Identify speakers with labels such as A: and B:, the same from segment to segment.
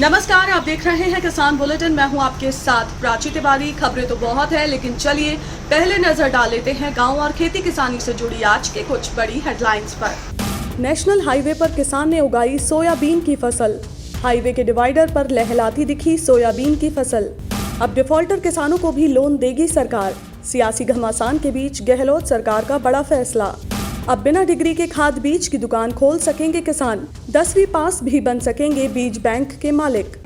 A: नमस्कार, आप देख रहे हैं किसान बुलेटिन। मैं हूं आपके साथ प्राची तिवारी। खबरें तो बहुत है, लेकिन चलिए पहले नजर डाल लेते हैं गांव और खेती किसानी से जुड़ी आज की कुछ बड़ी हेडलाइंस पर। नेशनल हाईवे पर किसान ने उगाई सोयाबीन की फसल। हाईवे के डिवाइडर पर लहलाती दिखी सोयाबीन की फसल। अब डिफॉल्टर किसानों को भी लोन देगी सरकार। सियासी घमासान के बीच गहलोत सरकार का बड़ा फैसला। अब बिना डिग्री के खाद बीज की दुकान खोल सकेंगे किसान। 10वीं पास भी बन सकेंगे बीज बैंक के मालिक।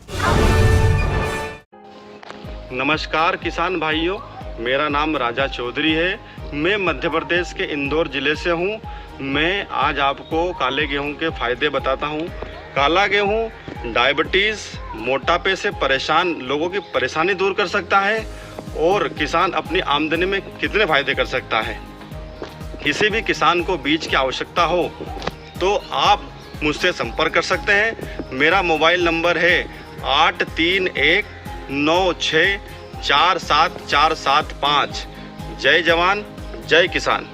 B: नमस्कार किसान भाइयों, मेरा नाम राजा चौधरी है। मैं मध्य प्रदेश के इंदौर जिले से हूँ। मैं आज आपको काले गेहूँ के फायदे बताता हूँ। काला गेहूँ डायबिटीज़, मोटापे से परेशान लोगों की परेशानी दूर कर सकता है और किसान अपनी आमदनी में कितने फायदे कर सकता है। किसी भी किसान को बीज की आवश्यकता हो तो आप मुझसे संपर्क कर सकते हैं। मेरा मोबाइल नंबर है 8319647475। जय जवान जय किसान।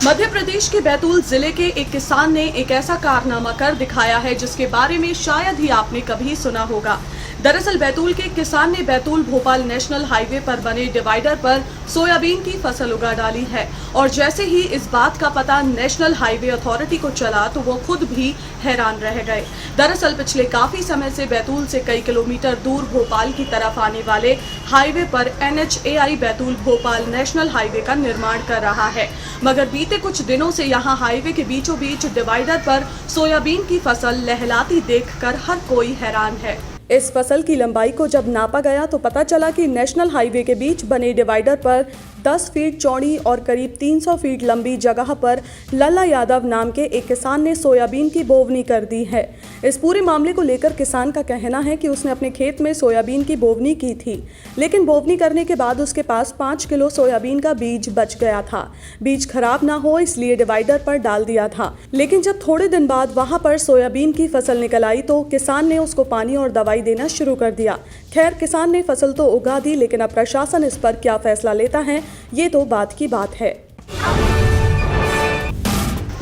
A: मध्य प्रदेश के बैतूल जिले के एक किसान ने एक ऐसा कारनामा कर दिखाया है जिसके बारे में शायद ही आपने कभी सुना होगा। दरअसल बैतूल के एक किसान ने बैतूल भोपाल नेशनल हाईवे पर बने डिवाइडर पर सोयाबीन की फसल उगा डाली है और जैसे ही इस बात का पता नेशनल हाईवे अथॉरिटी को चला तो वो खुद भी हैरान रह गए। दरअसल पिछले काफी समय से बैतूल से कई किलोमीटर दूर भोपाल की तरफ आने वाले हाईवे पर NHAI Betul Bhopal national highway का निर्माण कर रहा है, मगर बीते कुछ दिनों से यहाँ हाईवे के बीचों बीच डिवाइडर पर सोयाबीन की फसल लहलाती देखकर हर कोई हैरान है। इस फसल की लंबाई को जब नापा गया तो पता चला कि नेशनल हाईवे के बीच बने डिवाइडर पर 10 फीट चौड़ी और करीब 300 फीट लंबी जगह पर लल्ला यादव नाम के एक किसान ने सोयाबीन की बोवनी कर दी है। इस पूरे मामले को लेकर किसान का कहना है कि उसने अपने खेत में सोयाबीन की बोवनी की थी, लेकिन बोवनी करने के बाद उसके पास 5 किलो सोयाबीन का बीज बच गया था। बीज खराब ना हो इसलिए डिवाइडर पर डाल दिया था, लेकिन जब थोड़े दिन बाद वहां पर सोयाबीन की फसल निकल आई तो किसान ने उसको पानी और दवाई देना शुरू कर दिया। खैर, किसान ने फसल तो उगा दी, लेकिन अब प्रशासन इस पर क्या फैसला लेता है ये तो बात की बात है।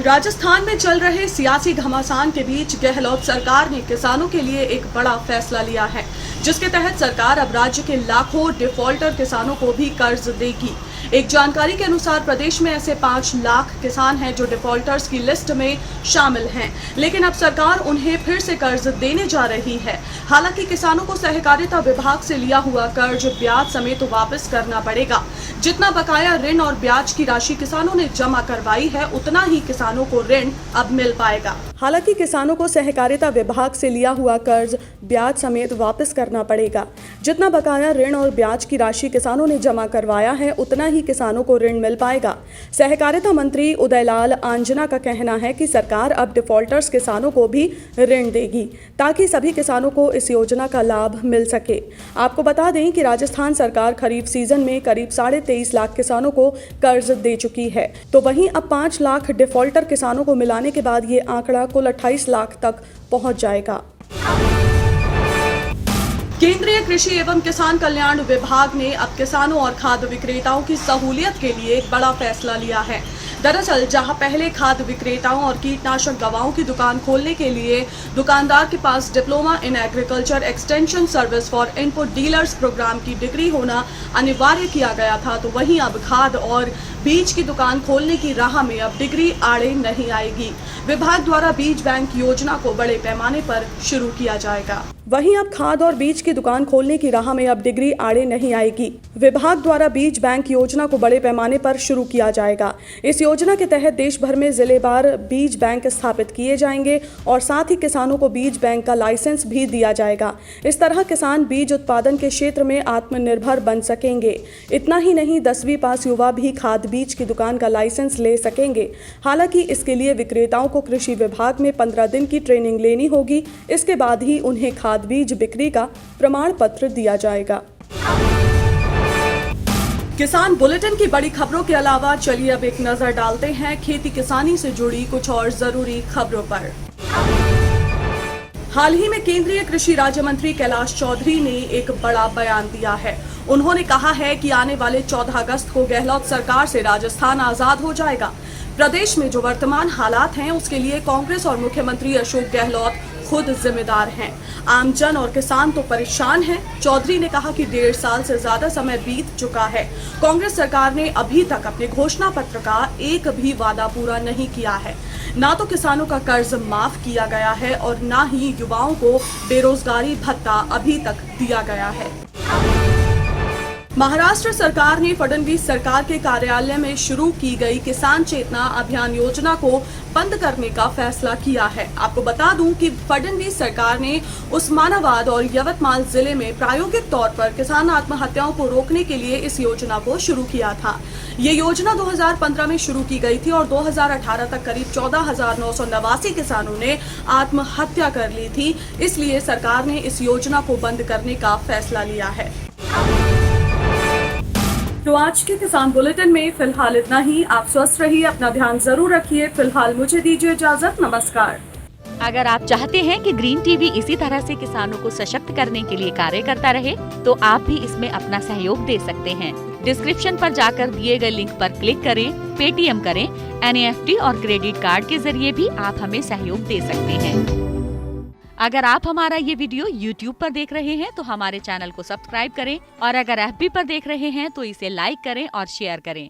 A: राजस्थान में चल रहे सियासी घमासान के बीच गहलोत सरकार ने किसानों के लिए एक बड़ा फैसला लिया है, जिसके तहत सरकार अब राज्य के लाखों डिफॉल्टर किसानों को भी कर्ज देगी। एक जानकारी के अनुसार प्रदेश में ऐसे 5 लाख किसान हैं जो डिफॉल्टर्स की लिस्ट में शामिल हैं, लेकिन अब सरकार उन्हें फिर से कर्ज देने जा रही है। हालांकि किसानों को सहकारिता विभाग से लिया हुआ कर्ज ब्याज समेत वापस करना पड़ेगा। जितना बकाया ऋण और ब्याज की राशि किसानों ने जमा करवाई है उतना ही किसानों को ऋण अब मिल पाएगा। हालांकि किसानों को सहकारिता विभाग से लिया हुआ कर्ज ब्याज समेत वापस करना पड़ेगा। जितना बकाया ऋण और ब्याज की राशि किसानों ने जमा करवाया है उतना ही किसानों को ऋण मिल पाएगा। सहकारिता मंत्री उदयलाल आंजना का कहना है कि सरकार अब डिफॉल्टर्स किसानों को भी ऋण देगी ताकि सभी किसानों को इस योजना का लाभ मिल सके। आपको बता दें कि राजस्थान सरकार खरीफ सीजन में करीब 23.5 लाख किसानों को कर्ज दे चुकी है, तो वहीं अब 5 लाख डिफॉल्टर किसानों को मिलाने के बाद ये आंकड़ा कुल 28 लाख तक पहुंच जाएगा। केंद्रीय कृषि एवं किसान कल्याण विभाग ने अब किसानों और खाद्य विक्रेताओं की सहूलियत के लिए एक बड़ा फैसला लिया है। दरअसल जहां पहले खाद्य विक्रेताओं और कीटनाशक दवाओं की दुकान खोलने के लिए दुकानदार के पास diploma in agriculture extension service for input dealers programme की डिग्री होना अनिवार्य किया गया था, तो वहीं अब खाद और बीज की दुकान खोलने की राह में अब डिग्री आड़े नहीं आएगी। विभाग द्वारा बीज बैंक योजना को बड़े पैमाने पर शुरू किया जाएगा। वहीं अब खाद और बीज की दुकान खोलने की राह में अब डिग्री आड़े नहीं आएगी। विभाग द्वारा बीज बैंक योजना को बड़े पैमाने पर शुरू किया जाएगा। इस योजना के तहत देश भर में जिलेवार बीज बैंक स्थापित किए जाएंगे और साथ ही किसानों को बीज बैंक का लाइसेंस भी दिया जाएगा। इस तरह किसान बीज उत्पादन के क्षेत्र में आत्मनिर्भर बन सकेंगे। इतना ही नहीं, 10वीं पास युवा भी खाद बीज की दुकान का लाइसेंस ले सकेंगे। हालांकि इसके लिए विक्रेताओं को कृषि विभाग में 15 दिन की ट्रेनिंग लेनी होगी। इसके बाद ही उन्हें खाद बीज बिक्री का प्रमाण पत्र दिया जाएगा। किसान बुलेटिन की बड़ी खबरों के अलावा चलिए अब एक नजर डालते हैं खेती किसानी से जुड़ी कुछ और जरूरी खबरों पर। हाल ही में केंद्रीय कृषि राज्य मंत्री कैलाश चौधरी ने एक बड़ा बयान दिया है। उन्होंने कहा है कि आने वाले 14 अगस्त को गहलोत सरकार से राजस्थान आजाद हो जाएगा। प्रदेश में जो वर्तमान हालात हैं उसके लिए कांग्रेस और मुख्यमंत्री अशोक गहलोत खुद जिम्मेदार हैं। आमजन और किसान तो परेशान हैं। चौधरी ने कहा कि 1.5 साल से ज्यादा समय बीत चुका है। कांग्रेस सरकार ने अभी तक अपने घोषणा पत्र का एक भी वादा पूरा नहीं किया है। ना तो किसानों का कर्ज माफ किया गया है और ना ही युवाओं को बेरोजगारी भत्ता अभी तक दिया गया है। महाराष्ट्र सरकार ने फडणवीस सरकार के कार्यालय में शुरू की गई किसान चेतना अभियान योजना को बंद करने का फैसला किया है। आपको बता दूं कि फडणवीस सरकार ने उस्मानाबाद और यवतमाल जिले में प्रायोगिक तौर पर किसान आत्महत्याओं को रोकने के लिए इस योजना को शुरू किया था। ये योजना 2015 में शुरू की गई थी और 2018 तक करीब 14,989 किसानों ने आत्महत्या कर ली थी। इसलिए सरकार ने इस योजना को बंद करने का फैसला लिया है। तो आज के किसान बुलेटिन में फिलहाल इतना ही। आप स्वस्थ रहिए, अपना ध्यान जरूर रखिए। फिलहाल मुझे दीजिए इजाजत। नमस्कार।
C: अगर आप चाहते हैं कि ग्रीन टीवी इसी तरह से किसानों को सशक्त करने के लिए कार्य करता रहे, तो आप भी इसमें अपना सहयोग दे सकते हैं। डिस्क्रिप्शन पर जाकर दिए गए लिंक पर क्लिक करें, पेटीएम करें, NEFT और क्रेडिट कार्ड के जरिए भी आप हमें सहयोग दे सकते हैं। अगर आप हमारा ये वीडियो YouTube पर देख रहे हैं तो हमारे चैनल को सब्सक्राइब करें और अगर FB पर देख रहे हैं तो इसे लाइक करें और शेयर करें।